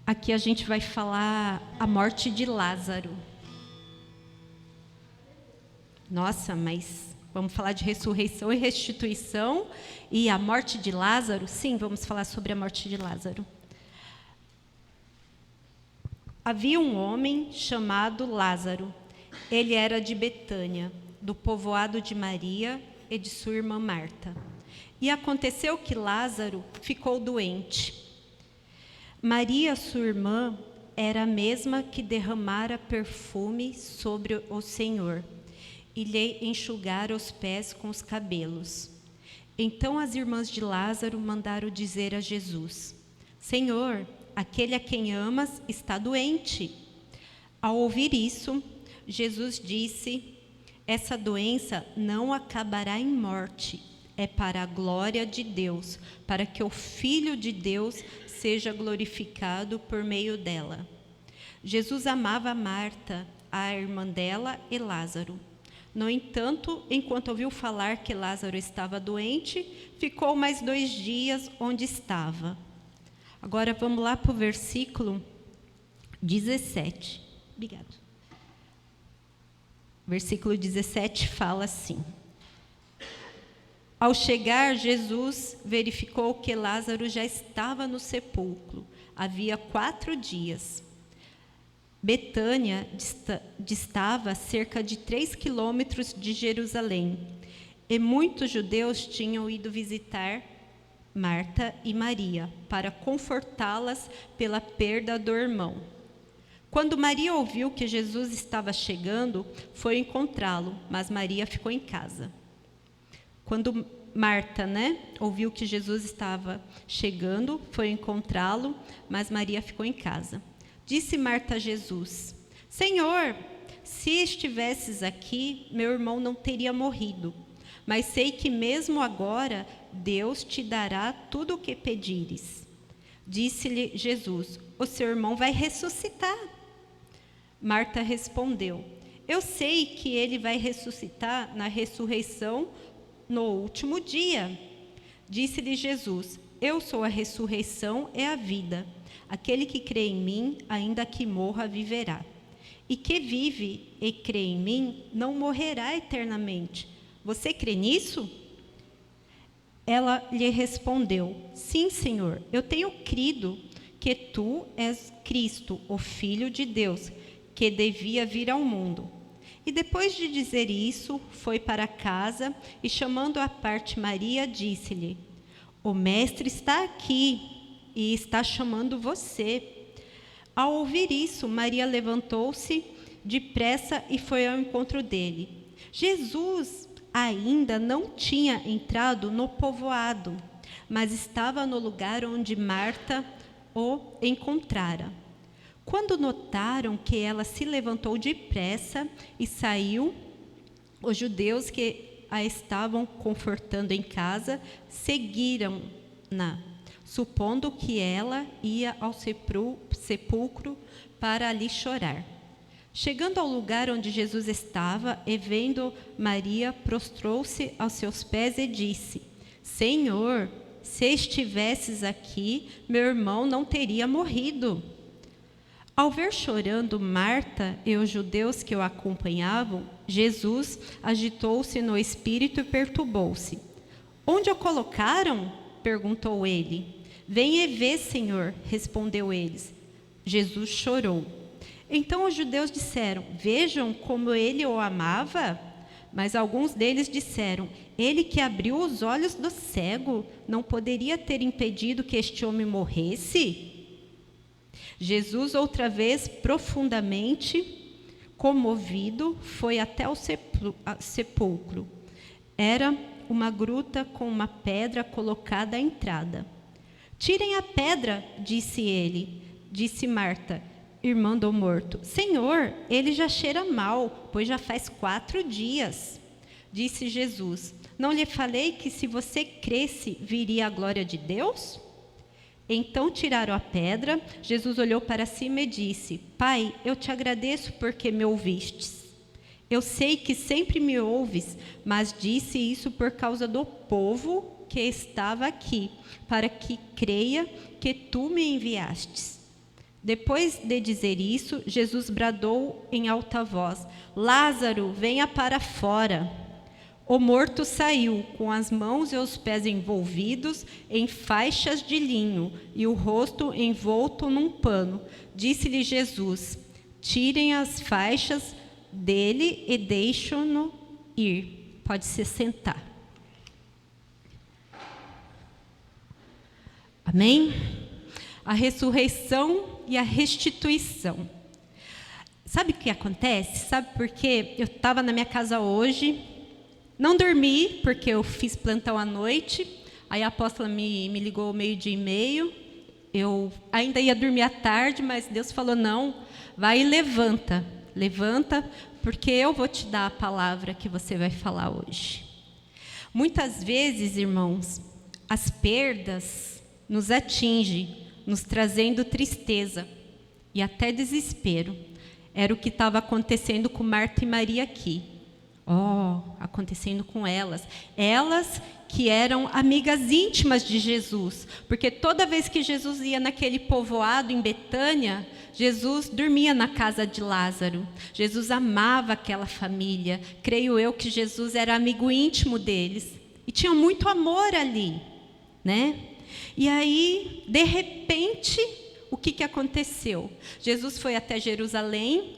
Aqui a gente vai falar a morte de Lázaro. Nossa, mas vamos falar de ressurreição e restituição e a morte de Lázaro? Sim, vamos falar sobre a morte de Lázaro. Havia um homem chamado Lázaro. Ele era de Betânia, do povoado de Maria e de sua irmã Marta. E aconteceu que Lázaro ficou doente. Maria, sua irmã, era a mesma que derramara perfume sobre o Senhor e lhe enxugara os pés com os cabelos. Então as irmãs de Lázaro mandaram dizer a Jesus: Senhor, aquele a quem amas está doente. Ao ouvir isso, Jesus disse: essa doença não acabará em morte, é para a glória de Deus, para que o Filho de Deus seja glorificado por meio dela. Jesus amava Marta, a irmã dela, e Lázaro. No entanto, enquanto ouviu falar que Lázaro estava doente, ficou mais 2 dias onde estava. Agora vamos lá para o versículo 17. Obrigado. Versículo 17 fala assim: Ao chegar, Jesus verificou que Lázaro já estava no sepulcro. Havia 4 dias. Betânia distava cerca de 3 quilômetros de Jerusalém, e muitos judeus tinham ido visitar Marta e Maria para confortá-las pela perda do irmão. Quando Maria ouviu que Jesus estava chegando, foi encontrá-lo, mas Maria ficou em casa. Quando Marta, ouviu que Jesus estava chegando, foi encontrá-lo, mas Maria ficou em casa. Disse Marta a Jesus: Senhor, se estivesses aqui, meu irmão não teria morrido. Mas sei que mesmo agora Deus te dará tudo o que pedires. Disse-lhe Jesus: o seu irmão vai ressuscitar. Marta respondeu: eu sei que ele vai ressuscitar na ressurreição no último dia. Disse-lhe Jesus: eu sou a ressurreição e a vida. Aquele que crê em mim, ainda que morra, viverá. E que vive e crê em mim, não morrerá eternamente. Você crê nisso? Ela lhe respondeu: sim, Senhor, eu tenho crido que tu és Cristo, o Filho de Deus, que devia vir ao mundo. E depois de dizer isso, foi para casa e, chamando à parte Maria, disse-lhe: o Mestre está aqui e está chamando você. Ao ouvir isso, Maria levantou-se depressa e foi ao encontro dele. Jesus ainda não tinha entrado no povoado, mas estava no lugar onde Marta o encontrara. Quando notaram que ela se levantou depressa e saiu, os judeus que a estavam confortando em casa seguiram-na, supondo que ela ia ao sepulcro para ali chorar. Chegando ao lugar onde Jesus estava e vendo Maria, prostrou-se aos seus pés e disse: Senhor, se estivesses aqui, meu irmão não teria morrido. Ao ver chorando Marta e os judeus que o acompanhavam, Jesus agitou-se no espírito e perturbou-se. Onde o colocaram? Perguntou ele. Vem e vê, Senhor, respondeu eles. Jesus chorou. Então os judeus disseram: vejam como ele o amava. Mas alguns deles disseram: ele que abriu os olhos do cego não poderia ter impedido que este homem morresse? Jesus, outra vez profundamente comovido, foi até o sepulcro. Era uma gruta com uma pedra colocada à entrada. Tirem a pedra, disse ele. Disse Marta, irmã do morto: Senhor, ele já cheira mal, pois já faz 4 dias. Disse Jesus: não lhe falei que se você cresce, viria a glória de Deus? Então tiraram a pedra. Jesus olhou para cima e disse: Pai, eu te agradeço porque me ouvistes. Eu sei que sempre me ouves, mas disse isso por causa do povo que estava aqui, para que creia que tu me enviastes. Depois de dizer isso, Jesus bradou em alta voz: Lázaro, venha para fora. O morto saiu, com as mãos e os pés envolvidos em faixas de linho e o rosto envolto num pano. Disse-lhe Jesus: tirem as faixas dele e deixem-no ir. Pode se sentar. Amém? A ressurreição e a restituição. Sabe o que acontece? Sabe por quê? Eu estava na minha casa hoje, não dormi, porque eu fiz plantão à noite, aí a apóstola me ligou 12:30, eu ainda ia dormir à tarde, mas Deus falou, não, vai e levanta, porque eu vou te dar a palavra que você vai falar hoje. Muitas vezes, irmãos, as perdas nos atingem, nos trazendo tristeza e até desespero. Era o que estava acontecendo com Marta e Maria aqui. Acontecendo com elas. Elas que eram amigas íntimas de Jesus, porque toda vez que Jesus ia naquele povoado em Betânia, Jesus dormia na casa de Lázaro. Jesus amava aquela família. Creio eu que Jesus era amigo íntimo deles. E tinha muito amor ali, né? E aí, de repente, o que aconteceu? Jesus foi até Jerusalém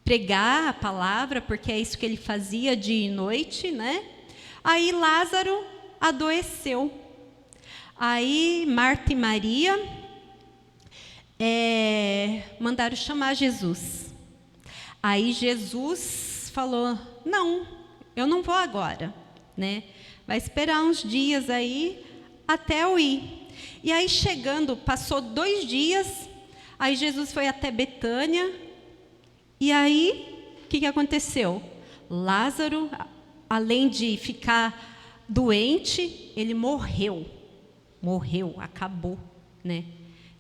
pregar a palavra, porque é isso que ele fazia dia e noite, né? Aí Lázaro adoeceu. Aí Marta e Maria mandaram chamar Jesus. Aí Jesus falou, não, eu não vou agora, né? Vai esperar uns dias aí até eu ir. E aí chegando, passou 2 dias, aí Jesus foi até Betânia. E aí, o que aconteceu? Lázaro, além de ficar doente, ele morreu, acabou, né?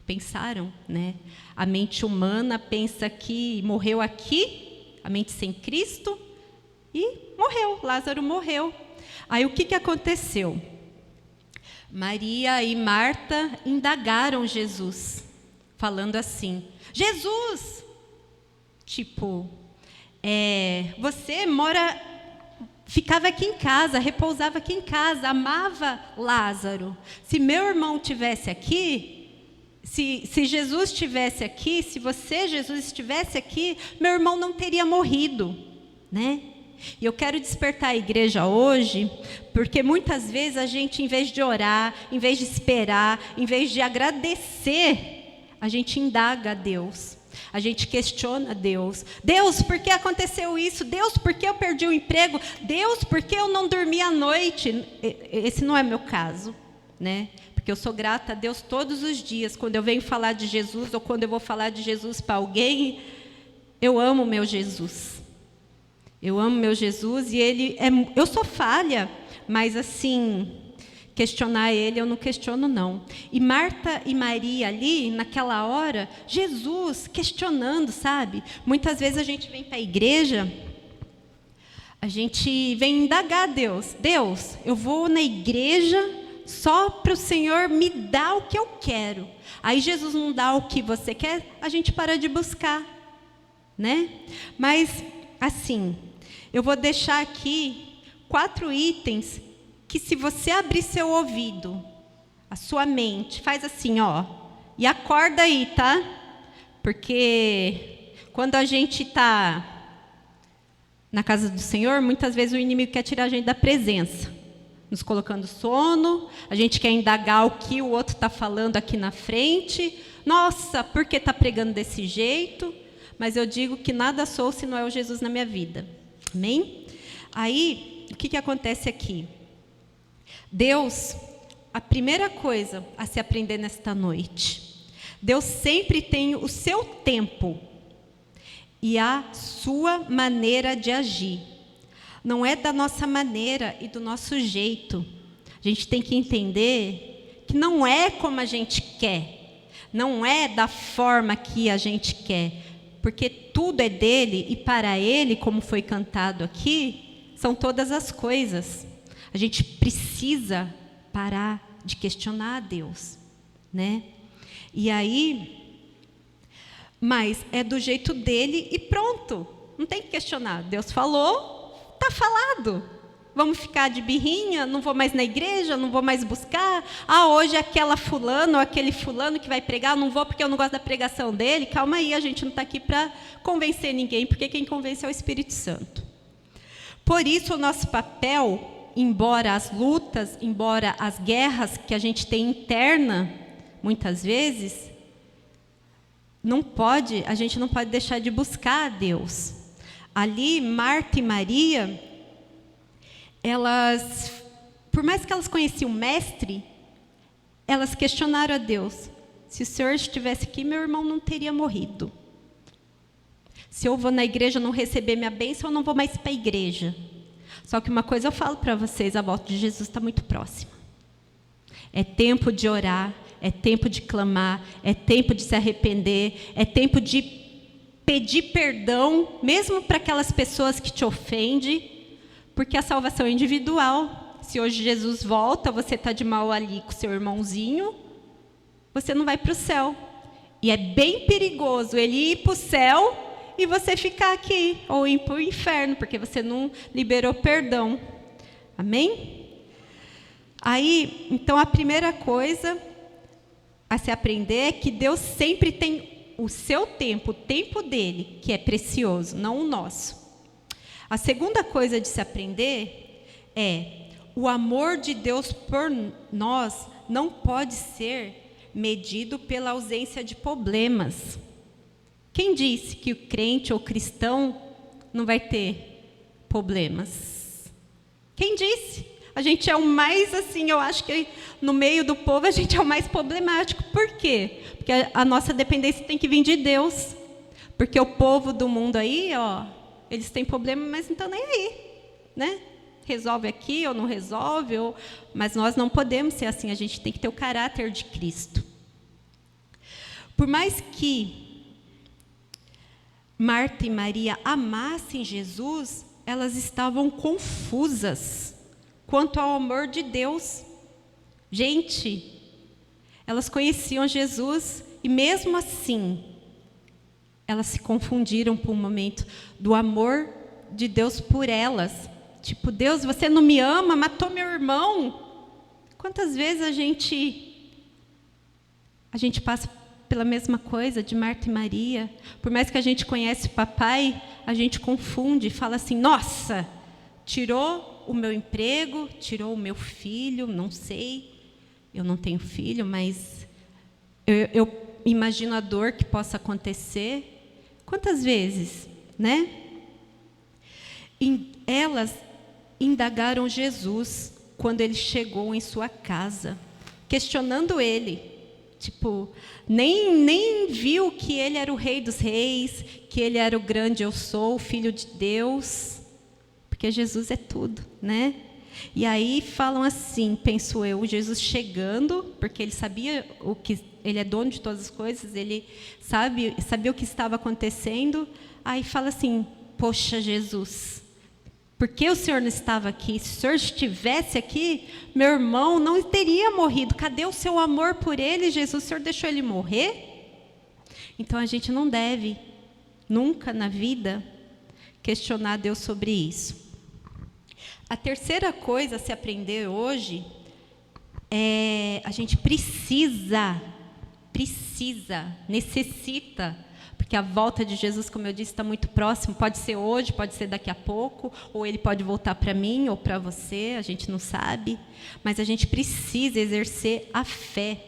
Pensaram, né? A mente humana pensa que morreu aqui, a mente sem Cristo, e morreu, Lázaro morreu. Aí o que aconteceu? Maria e Marta indagaram Jesus, falando assim, Jesus, você ficava aqui em casa, repousava aqui em casa, amava Lázaro. Se meu irmão estivesse aqui, se Jesus estivesse aqui, se você, Jesus, estivesse aqui, meu irmão não teria morrido, né? E eu quero despertar a igreja hoje, porque muitas vezes a gente, em vez de orar, em vez de esperar, em vez de agradecer, a gente indaga a Deus. A gente questiona Deus. Deus, por que aconteceu isso? Deus, por que eu perdi o emprego? Deus, por que eu não dormi à noite? Esse não é meu caso, né? Porque eu sou grata a Deus todos os dias. Quando eu venho falar de Jesus, ou quando eu vou falar de Jesus para alguém, eu amo meu Jesus. Eu amo meu Jesus e eu sou falha, mas assim, questionar ele, eu não questiono não. E Marta e Maria ali, naquela hora, Jesus questionando, sabe? Muitas vezes a gente vem para a igreja, a gente vem indagar a Deus. Deus, eu vou na igreja só para o Senhor me dar o que eu quero. Aí Jesus não dá o que você quer, a gente para de buscar, né? Mas, assim, eu vou deixar aqui 4 itens que, se você abrir seu ouvido, a sua mente, faz assim, e acorda aí, tá? Porque quando a gente está na casa do Senhor, muitas vezes o inimigo quer tirar a gente da presença, nos colocando sono, a gente quer indagar o que o outro está falando aqui na frente. Nossa, por que está pregando desse jeito? Mas eu digo que nada sou se não é o Jesus na minha vida. Amém? Aí, o que acontece aqui? Deus, a primeira coisa a se aprender nesta noite, Deus sempre tem o seu tempo e a sua maneira de agir. Não é da nossa maneira e do nosso jeito. A gente tem que entender que não é como a gente quer, não é da forma que a gente quer, porque tudo é dele e para ele, como foi cantado aqui, são todas as coisas. A gente precisa parar de questionar a Deus, né? E aí, Mas é do jeito dele e pronto. Não tem que questionar. Deus falou, está falado. Vamos ficar de birrinha, não vou mais na igreja, não vou mais buscar. Hoje é aquela fulano ou aquele fulano que vai pregar, não vou porque eu não gosto da pregação dele. Calma aí, a gente não está aqui para convencer ninguém, porque quem convence é o Espírito Santo. Por isso, o nosso papel, embora as lutas, embora as guerras que a gente tem interna, muitas vezes, a gente não pode deixar de buscar a Deus. Ali, Marta e Maria, elas, por mais que elas conheciam o mestre, elas questionaram a Deus. Se o Senhor estivesse aqui, meu irmão não teria morrido. Se eu vou na igreja não receber minha bênção, eu não vou mais para a igreja. Só que uma coisa eu falo para vocês, a volta de Jesus está muito próxima. É tempo de orar, é tempo de clamar, é tempo de se arrepender, é tempo de pedir perdão, mesmo para aquelas pessoas que te ofendem, porque a salvação é individual. Se hoje Jesus volta, você está de mal ali com seu irmãozinho, você não vai para o céu. E é bem perigoso ele ir para o céu e você ficar aqui, ou ir para o inferno, porque você não liberou perdão. Amém? Aí, então, a primeira coisa a se aprender é que Deus sempre tem o seu tempo, o tempo dele, que é precioso, não o nosso. A segunda coisa de se aprender é o amor de Deus por nós não pode ser medido pela ausência de problemas. Quem disse que o crente ou cristão não vai ter problemas? Quem disse? A gente é o mais, assim, eu acho que no meio do povo a gente é o mais problemático. Por quê? Porque a nossa dependência tem que vir de Deus. Porque o povo do mundo aí, eles têm problema, mas não estão nem aí, né? Resolve aqui ou não resolve, mas nós não podemos ser assim, a gente tem que ter o caráter de Cristo. Por mais que Marta e Maria amassem Jesus, elas estavam confusas quanto ao amor de Deus. Gente, elas conheciam Jesus e mesmo assim, elas se confundiram por um momento do amor de Deus por elas. Tipo, Deus, você não me ama, matou meu irmão. Quantas vezes a gente passa pela mesma coisa de Marta e Maria? Por mais que a gente conhece o papai, a gente confunde e fala assim, nossa, tirou o meu emprego, tirou o meu filho, não sei, eu não tenho filho, mas eu imagino a dor que possa acontecer. Quantas vezes, né? Elas indagaram Jesus quando ele chegou em sua casa, questionando ele. Tipo, nem viu que ele era o rei dos reis, que ele era o grande eu sou, o filho de Deus, porque Jesus é tudo, né? E aí falam assim, penso eu, Jesus chegando, porque ele sabia ele é dono de todas as coisas, ele sabia o que estava acontecendo, aí fala assim, poxa Jesus, por que o Senhor não estava aqui? Se o Senhor estivesse aqui, meu irmão não teria morrido, cadê o seu amor por ele, Jesus? O Senhor deixou ele morrer? Então a gente não deve, nunca na vida, questionar Deus sobre isso. A terceira coisa a se aprender hoje é a gente necessita, porque a volta de Jesus, como eu disse, está muito próximo, pode ser hoje, pode ser daqui a pouco, ou ele pode voltar para mim ou para você, a gente não sabe, mas a gente precisa exercer a fé,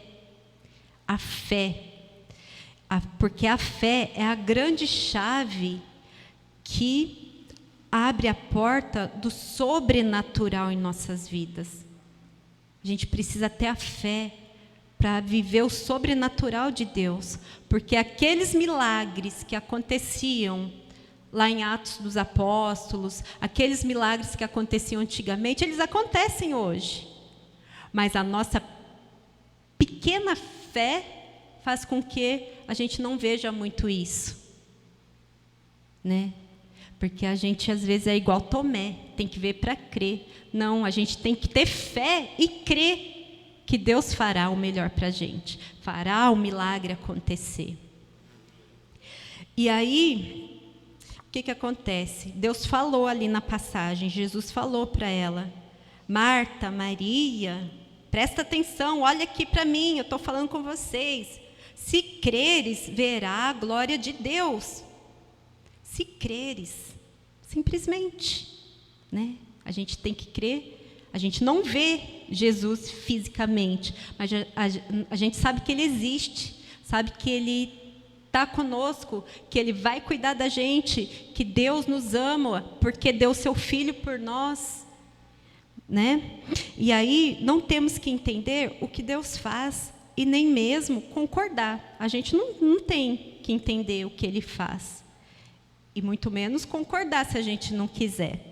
porque a fé é a grande chave que abre a porta do sobrenatural em nossas vidas. A gente precisa ter a fé para viver o sobrenatural de Deus, porque aqueles milagres que aconteciam lá em Atos dos Apóstolos, aqueles milagres que aconteciam antigamente, eles acontecem hoje, mas a nossa pequena fé faz com que a gente não veja muito isso, né? Porque a gente às vezes é igual Tomé, tem que ver para crer. Não, a gente tem que ter fé e crer que Deus fará o melhor para a gente, fará o milagre acontecer. E aí, o que acontece? Deus falou ali na passagem, Jesus falou para ela, Marta, Maria, presta atenção, olha aqui para mim, eu estou falando com vocês. Se creres, verá a glória de Deus. Se creres, simplesmente, né? A gente tem que crer, a gente não vê Jesus fisicamente, mas a gente sabe que Ele existe, sabe que Ele está conosco, que Ele vai cuidar da gente, que Deus nos ama, porque deu seu Filho por nós, né? E aí não temos que entender o que Deus faz e nem mesmo concordar. A gente não tem que entender o que Ele faz e muito menos concordar se a gente não quiser.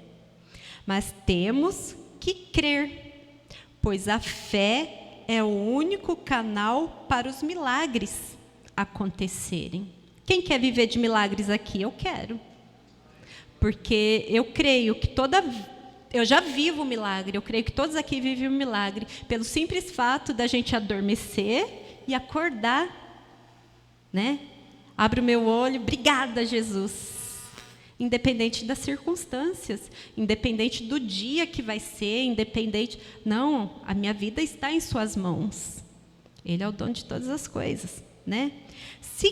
Mas temos que crer, pois a fé é o único canal para os milagres acontecerem. Quem quer viver de milagres aqui? Eu quero. Porque eu creio que eu já vivo um milagre, eu creio que todos aqui vivem um milagre, pelo simples fato da gente adormecer e acordar, né? Abro o meu olho, obrigada, Jesus. Independente das circunstâncias, independente do dia que vai ser, independente... Não, a minha vida está em suas mãos. Ele é o dono de todas as coisas, né? Se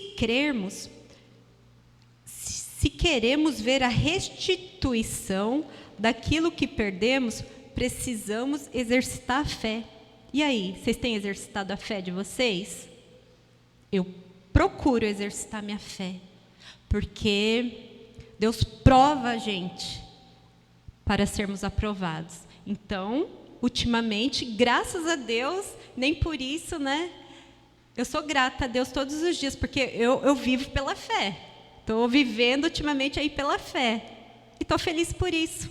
queremos ver a restituição daquilo que perdemos, precisamos exercitar a fé. E aí, vocês têm exercitado a fé de vocês? Eu procuro exercitar minha fé, porque Deus prova a gente para sermos aprovados. Então, ultimamente, graças a Deus, nem por isso, né? Eu sou grata a Deus todos os dias, porque eu vivo pela fé. Estou vivendo ultimamente aí pela fé. E estou feliz por isso.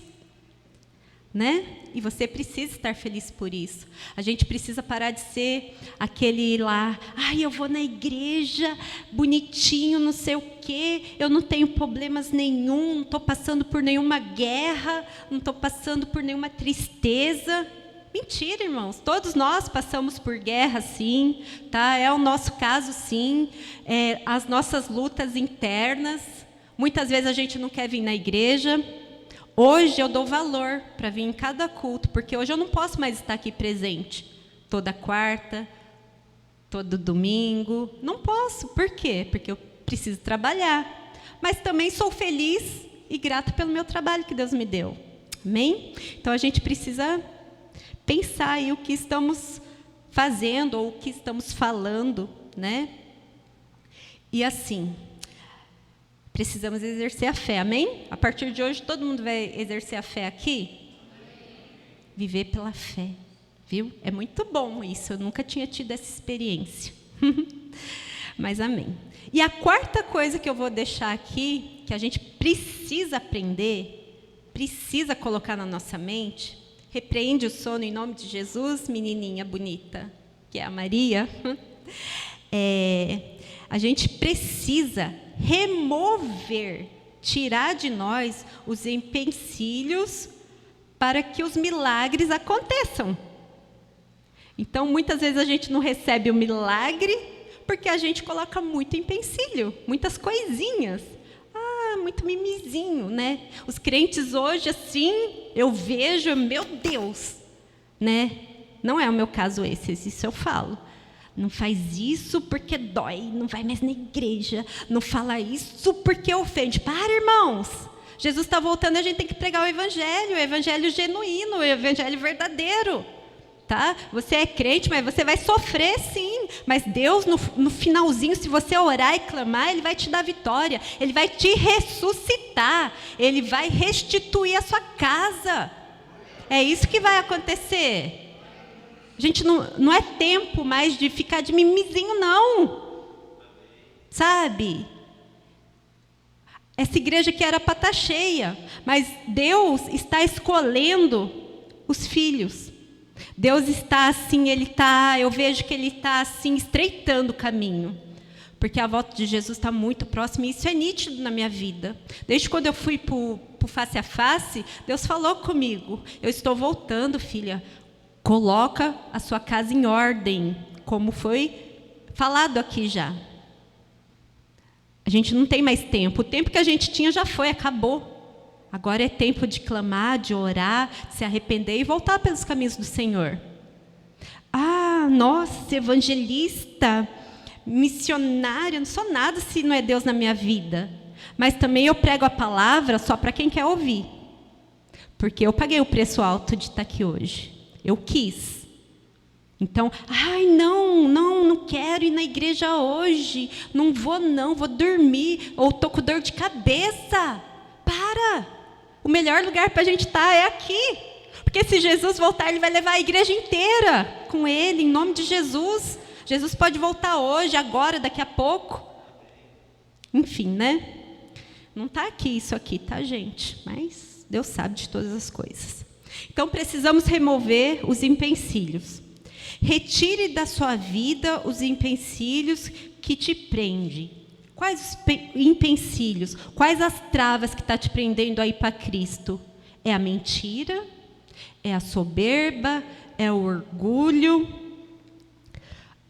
Né? E você precisa estar feliz por isso. A gente precisa parar de ser aquele lá, eu vou na igreja, bonitinho, não sei o quê, eu não tenho problemas nenhum, não estou passando por nenhuma guerra, não estou passando por nenhuma tristeza. Mentira, irmãos, todos nós passamos por guerra, sim, tá? É o nosso caso, sim, as nossas lutas internas. Muitas vezes a gente não quer vir na igreja. Hoje eu dou valor para vir em cada culto, porque hoje eu não posso mais estar aqui presente toda quarta, todo domingo. Não posso. Por quê? Porque eu preciso trabalhar. Mas também sou feliz e grata pelo meu trabalho que Deus me deu. Amém? Então a gente precisa pensar aí o que estamos fazendo ou o que estamos falando, né? E assim, precisamos exercer a fé, amém? A partir de hoje, todo mundo vai exercer a fé aqui? Viver pela fé, viu? É muito bom isso, eu nunca tinha tido essa experiência. Mas amém. E a quarta coisa que eu vou deixar aqui, que a gente precisa aprender, precisa colocar na nossa mente, repreende o sono em nome de Jesus, menininha bonita, que é a Maria. A gente precisa remover, tirar de nós os empecilhos para que os milagres aconteçam. Então, muitas vezes a gente não recebe o milagre porque a gente coloca muito empecilho, muitas coisinhas. Muito mimizinho, né? Os crentes hoje, assim, eu vejo, meu Deus, né? Não é o meu caso esse, isso eu falo. Não faz isso porque dói, não vai mais na igreja, não fala isso porque ofende. Para, irmãos! Jesus está voltando, a gente tem que pregar o evangelho genuíno, o evangelho verdadeiro. Tá? Você é crente, mas você vai sofrer sim, mas Deus no finalzinho, se você orar e clamar, Ele vai te dar vitória, Ele vai te ressuscitar, Ele vai restituir a sua casa. É isso que vai acontecer. A gente não é tempo mais de ficar de mimizinho, não, sabe? Essa igreja que era para estar cheia, mas Deus está escolhendo os filhos. Deus está assim, eu vejo que Ele está assim, estreitando o caminho. Porque a volta de Jesus está muito próxima, e isso é nítido na minha vida. Desde quando eu fui para o face a face, Deus falou comigo, eu estou voltando, filha, coloca a sua casa em ordem, como foi falado aqui já. A gente não tem mais tempo. O tempo que a gente tinha já foi, acabou. Agora é tempo de clamar, de orar, de se arrepender e voltar pelos caminhos do Senhor. Ah, nossa, evangelista, missionária, não sou nada se não é Deus na minha vida. Mas também eu prego a palavra só para quem quer ouvir. Porque eu paguei o preço alto de estar aqui hoje. Eu quis. Então, ai, não quero ir na igreja hoje. Não, vou dormir. Ou estou com dor de cabeça. Para! O melhor lugar para a gente estar é aqui. Porque se Jesus voltar, Ele vai levar a igreja inteira com Ele, em nome de Jesus. Jesus pode voltar hoje, agora, daqui a pouco. Enfim, né? Não está aqui isso aqui, tá, gente? Mas Deus sabe de todas as coisas. Então, precisamos remover os empecilhos. Retire da sua vida os empecilhos que te prendem. Quais os empecilhos? Quais as travas que está te prendendo aí para Cristo? É a mentira? É a soberba? É o orgulho?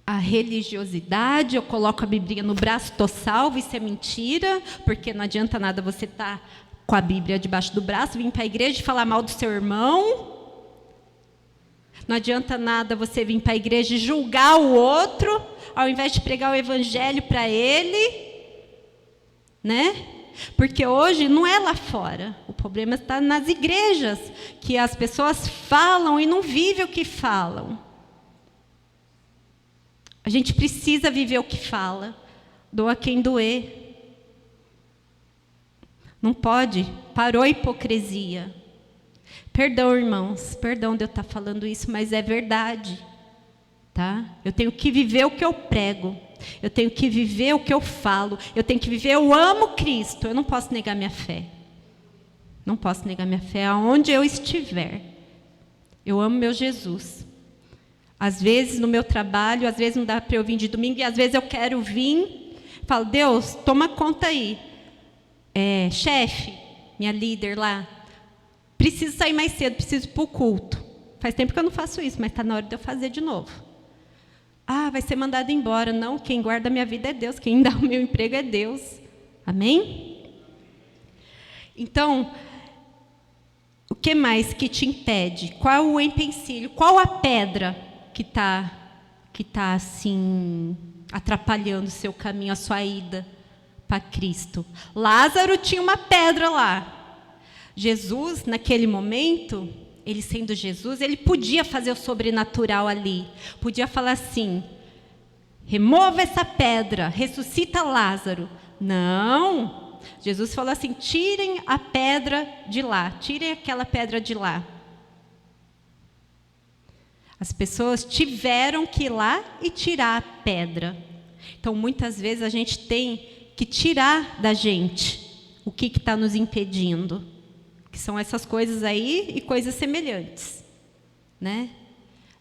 A religiosidade? Eu coloco a Bíblia no braço, estou salvo, isso é mentira, porque não adianta nada você estar com a Bíblia debaixo do braço, vir para a igreja e falar mal do seu irmão. Não adianta nada você vir para a igreja e julgar o outro, ao invés de pregar o evangelho para ele, né? Porque hoje não é lá fora, o problema está nas igrejas, que as pessoas falam e não vivem o que falam. A gente precisa viver o que fala, doa quem doer. Não pode, parou a hipocrisia. Perdão, irmãos, perdão de eu estar falando isso, mas é verdade, tá? Eu tenho que viver o que eu prego, eu tenho que viver o que eu falo, eu tenho que viver, eu amo Cristo, eu não posso negar minha fé. Não posso negar minha fé aonde eu estiver. Eu amo meu Jesus. Às vezes no meu trabalho, às vezes não dá para eu vir de domingo, e às vezes eu quero vir, falo, Deus, toma conta aí. Chefe, minha líder lá, preciso sair mais cedo, preciso ir para o culto. Faz tempo que eu não faço isso, mas está na hora de eu fazer de novo. Ah, vai ser mandado embora. Não, quem guarda a minha vida é Deus, quem dá o meu emprego é Deus. Amém? Então, o que mais que te impede? Qual o empecilho? Qual a pedra que tá assim, atrapalhando o seu caminho, a sua ida para Cristo? Lázaro tinha uma pedra lá. Jesus, naquele momento, ele sendo Jesus, ele podia fazer o sobrenatural ali. Podia falar assim, remova essa pedra, ressuscita Lázaro. Não, Jesus falou assim, tirem a pedra de lá, tirem aquela pedra de lá. As pessoas tiveram que ir lá e tirar a pedra. Então, muitas vezes, a gente tem que tirar da gente o que está nos impedindo. Que são essas coisas aí e coisas semelhantes, né?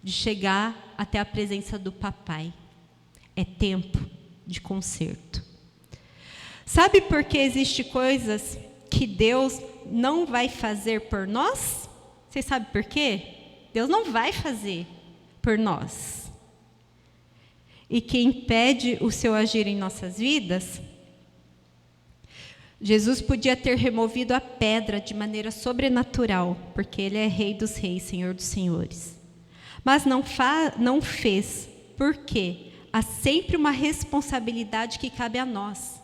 De chegar até a presença do papai. É tempo de conserto. Sabe por que existem coisas que Deus não vai fazer por nós? Vocês sabem por quê? Deus não vai fazer por nós. E que impede o seu agir em nossas vidas? Jesus podia ter removido a pedra de maneira sobrenatural, porque Ele é Rei dos Reis, Senhor dos Senhores. Mas não fez, porque há sempre uma responsabilidade que cabe a nós.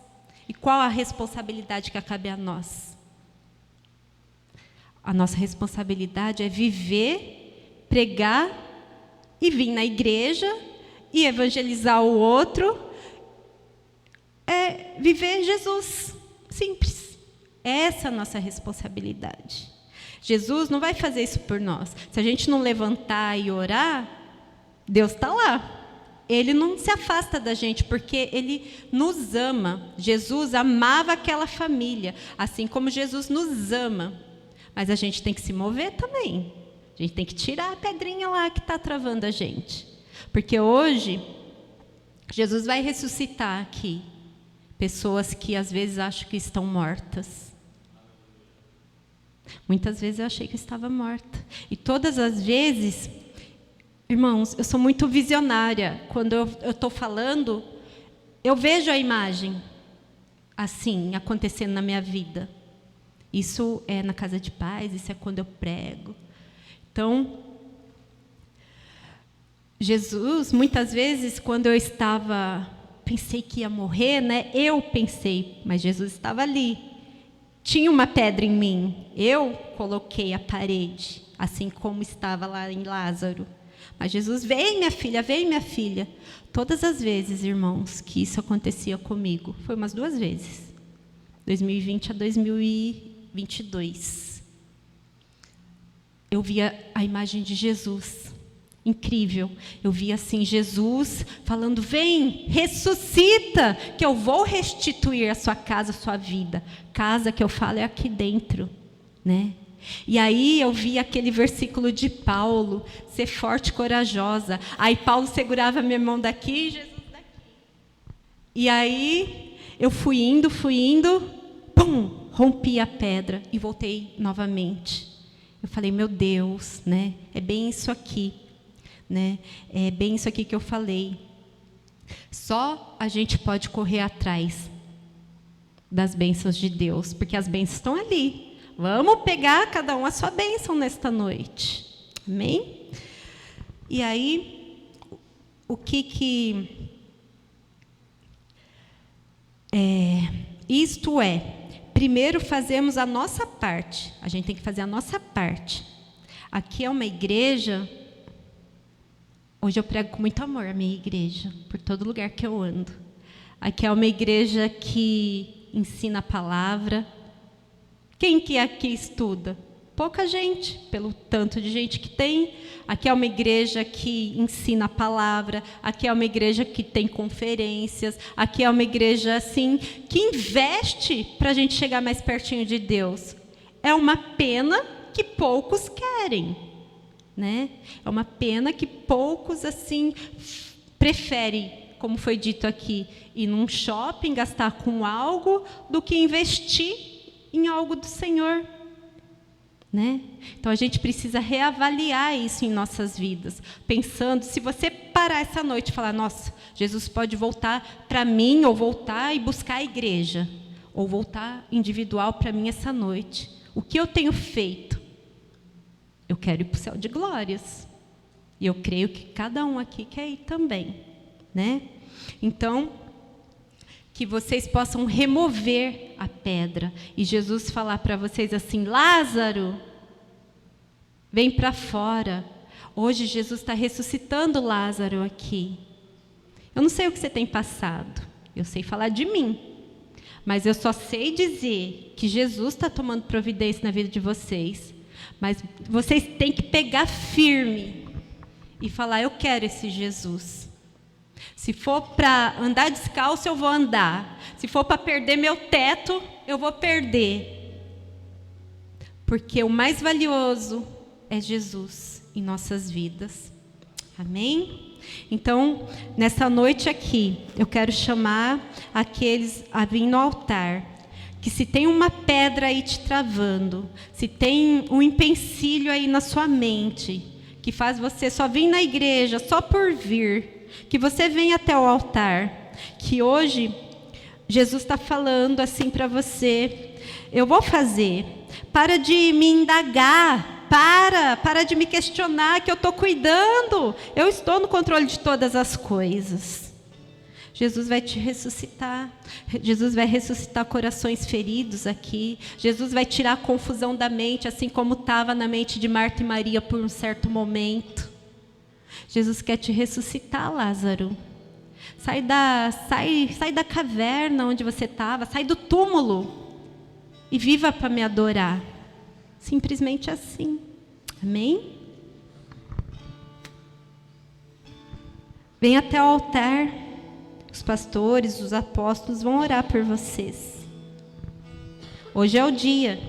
E qual a responsabilidade que cabe a nós? A nossa responsabilidade é viver, pregar e vir na igreja e evangelizar o outro. É viver Jesus. Simples. Essa é a nossa responsabilidade. Jesus não vai fazer isso por nós. Se a gente não levantar e orar, Deus está lá. Ele não se afasta da gente, porque Ele nos ama. Jesus amava aquela família, assim como Jesus nos ama. Mas a gente tem que se mover também. A gente tem que tirar a pedrinha lá que está travando a gente. Porque hoje, Jesus vai ressuscitar aqui pessoas que às vezes acham que estão mortas. Muitas vezes eu achei que eu estava morta. E todas as vezes, irmãos, eu sou muito visionária. Quando eu estou falando, eu vejo a imagem. assim acontecendo na minha vida. Isso é na casa de paz, isso é quando eu prego. Então, Jesus, muitas vezes, quando eu pensei que ia morrer, né? Eu pensei, mas Jesus estava ali. Tinha uma pedra em mim, eu coloquei a parede, assim como estava lá em Lázaro. Mas Jesus, vem minha filha, vem minha filha. Todas as vezes, irmãos, que isso acontecia comigo, foi umas 2 vezes. 2020 a 2022. Eu via a imagem de Jesus, incrível. Eu via assim, Jesus falando, vem, ressuscita, que eu vou restituir a sua casa, a sua vida. Casa que eu falo é aqui dentro, né? E aí eu vi aquele versículo de Paulo, ser forte e corajosa. Aí Paulo segurava minha mão daqui e Jesus daqui. E aí eu fui indo, pum, rompi a pedra e voltei novamente. Eu falei, meu Deus, né? É bem isso aqui, né? É bem isso aqui que eu falei. Só a gente pode correr atrás das bênçãos de Deus, porque as bênçãos estão ali. Vamos pegar cada um a sua bênção nesta noite. Amém? E aí, isto é, primeiro fazemos a nossa parte. A gente tem que fazer a nossa parte. Aqui é uma igreja. Hoje eu prego com muito amor a minha igreja, por todo lugar que eu ando. Aqui é uma igreja que ensina a palavra. Quem que aqui estuda? Pouca gente, pelo tanto de gente que tem. Aqui é uma igreja que ensina a palavra. Aqui é uma igreja que tem conferências. Aqui é uma igreja assim que investe para a gente chegar mais pertinho de Deus. É uma pena que poucos querem, né? É uma pena que poucos assim preferem, como foi dito aqui, ir num shopping, gastar com algo, do que investir em algo do Senhor, né? Então a gente precisa reavaliar isso em nossas vidas, pensando, se você parar essa noite e falar, nossa, Jesus pode voltar para mim, ou voltar e buscar a igreja, ou voltar individual para mim essa noite. O que eu tenho feito? Eu quero ir para o céu de glórias. E eu creio que cada um aqui quer ir também, né? Então, que vocês possam remover a pedra. E Jesus falar para vocês assim, Lázaro, vem para fora. Hoje Jesus está ressuscitando Lázaro aqui. Eu não sei o que você tem passado. Eu sei falar de mim. Mas eu só sei dizer que Jesus está tomando providência na vida de vocês. Mas vocês têm que pegar firme e falar, eu quero esse Jesus. Se for para andar descalço, eu vou andar. Se for para perder meu teto, eu vou perder. Porque o mais valioso é Jesus em nossas vidas. Amém? Então, nessa noite aqui, eu quero chamar aqueles a vir no altar. Que se tem uma pedra aí te travando, se tem um empecilho aí na sua mente, que faz você só vir na igreja, só por vir, que você venha até o altar, que hoje Jesus está falando assim para você, eu vou fazer, para de me indagar, para de me questionar, que eu estou cuidando, eu estou no controle de todas as coisas. Jesus vai te ressuscitar, Jesus vai ressuscitar corações feridos aqui, Jesus vai tirar a confusão da mente, assim como estava na mente de Marta e Maria por um certo momento. Jesus quer te ressuscitar, Lázaro. Sai da caverna onde você estava, sai do túmulo e viva para me adorar. Simplesmente assim. Amém? Vem até o altar. Os pastores, os apóstolos vão orar por vocês. Hoje é o dia.